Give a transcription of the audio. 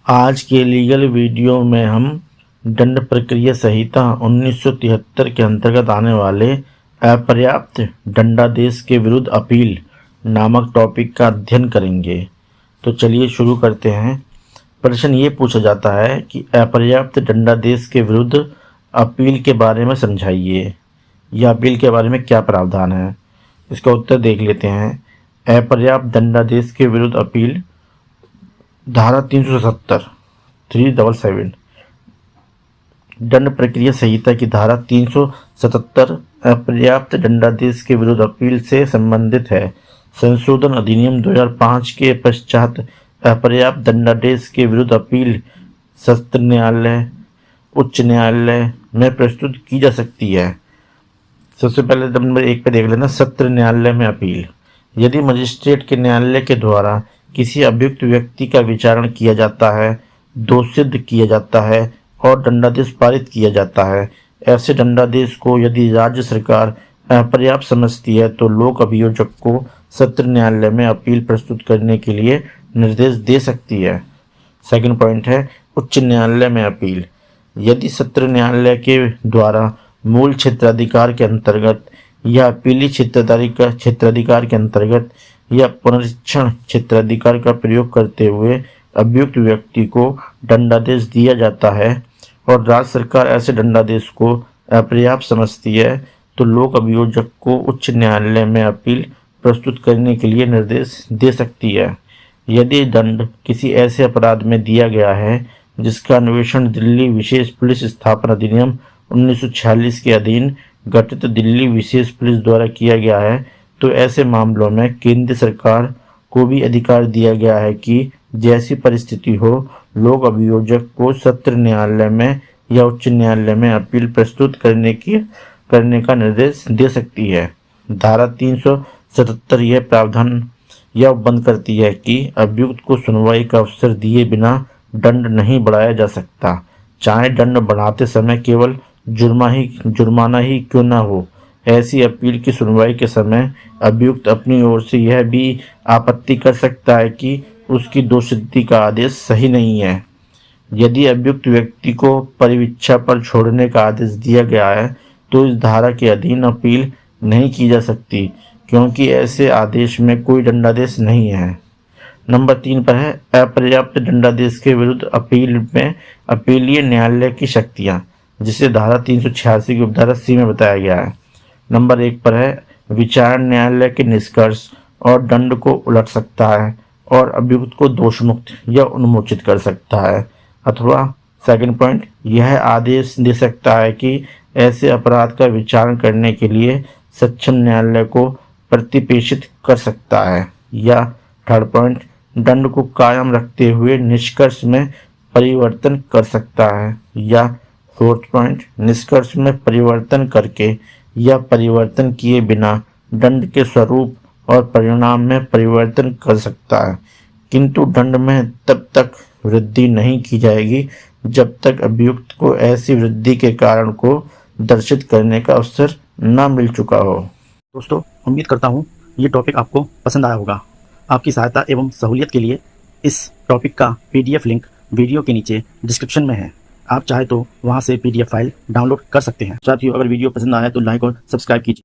आज के legal video में हम दंड प्रक्रिया संहिता 1973 के अंतर्गत आने वाले अपर्याप्त दंडादेश के विरुद्ध अपील नामक टॉपिक का अध्ययन करेंगे। तो चलिए शुरू करते हैं। प्रश्न ये पूछा जाता है कि अपर्याप्त दंडादेश के विरुद्ध अपील के बारे में समझाइए। यह अपील के बारे में क्या प्रावधान है, इसका उत्तर देख लेते हैं। अपर्याप्त दंडादेश के विरुद्ध अपील धारा 377 दंड प्रक्रिया संहिता की धारा 377 अपर्याप्त दंडादेश के विरुद्ध अपील से संबंधित है। संशोधन अधिनियम 2005 के पश्चात अपर्याप्त दंडादेश के विरुद्ध अपील सत्र न्यायालय, उच्च न्यायालय में प्रस्तुत की जा सकती है। सबसे पहले नंबर 1 पे देख लेना, सत्र न्यायालय में अपील। यदि मजिस्ट्रेट के न्यायालय के द्वारा किसी अभियुक्त व्यक्ति का विचारण किया जाता है, दोष सिद्ध किया जाता है और दंडादेश पारित किया जाता है, ऐसे दंडादेश को यदि राज्य सरकार अपर्याप्त समझती है तो लोक अभियोजक को सत्र न्यायालय में अपील प्रस्तुत करने के लिए निर्देश दे सकती है। सेकंड पॉइंट है उच्च न्यायालय में अपील। यदि सत्र न्यायालय के द्वारा मूल क्षेत्राधिकार के अंतर्गत या अपीली क्षेत्राधिकार के अंतर्गत या पुनरीक्षण क्षेत्राधिकार का प्रयोग करते हुए अभियुक्त व्यक्ति को दंडादेश दिया जाता है और राज्य सरकार ऐसे दंडादेश को अपर्याप्त समझती है तो लोक अभियोजक को उच्च न्यायालय में अपील प्रस्तुत करने के लिए निर्देश दे सकती है। यदि दंड किसी ऐसे अपराध में दिया गया है जिसका अन्वेषण दिल्ली विशेष पुलिस स्थापना अधिनियम 1946 के अधीन गठित दिल्ली विशेष पुलिस द्वारा किया गया है, तो ऐसे मामलों में केंद्र सरकार को भी अधिकार दिया गया है कि जैसी परिस्थिति हो लोक अभियोजक को सत्र न्यायालय में या उच्च न्यायालय में अपील प्रस्तुत करने का निर्देश दे सकती है। धारा 377 यह प्रावधान यह बंद करती है कि अभियुक्त को सुनवाई का अवसर दिए बिना दंड नहीं बढ़ाया जा सकता, चाहे दंड बढ़ाते समय केवल जुर्माना ही क्यों न हो। ऐसी अपील की सुनवाई के समय अभियुक्त अपनी ओर से यह भी आपत्ति कर सकता है कि उसकी दोषसिद्धि का आदेश सही नहीं है। यदि अभियुक्त व्यक्ति को परिवीक्षा पर छोड़ने का आदेश दिया गया है तो इस धारा के अधीन अपील नहीं की जा सकती, क्योंकि ऐसे आदेश में कोई दंडादेश नहीं है। नंबर 3 पर है अपर्याप्त दंडादेश के विरुद्ध अपील में अपीलीय न्यायालय की शक्तियां, जिसे धारा 386 की उपधारा C में बताया गया है। नंबर 1 पर है विचारण न्यायालय के निष्कर्ष और दंड को उलट सकता है और अभियुक्त को दोषमुक्त या उन्मोचित कर सकता है, अथवा सेकंड पॉइंट यह आदेश दे सकता है कि ऐसे अपराध का विचारण करने के लिए सक्षम न्यायालय को प्रतिप्रेषित कर सकता है, या थर्ड पॉइंट दंड को कायम रखते हुए निष्कर्ष में परिवर्तन कर सकता है, या फोर्थ पॉइंट निष्कर्ष में परिवर्तन करके या परिवर्तन किए बिना दंड के स्वरूप और परिणाम में परिवर्तन कर सकता है, किंतु दंड में तब तक वृद्धि नहीं की जाएगी जब तक अभियुक्त को ऐसी वृद्धि के कारण को दर्शित करने का अवसर न मिल चुका हो। दोस्तों, उम्मीद करता हूँ ये टॉपिक आपको पसंद आया होगा। आपकी सहायता एवं सहूलियत के लिए इस टॉपिक का PDF लिंक वीडियो के नीचे डिस्क्रिप्शन में है। आप चाहे तो वहां से PDF फाइल डाउनलोड कर सकते हैं। साथियों, अगर वीडियो पसंद आया तो लाइक और सब्सक्राइब कीजिए।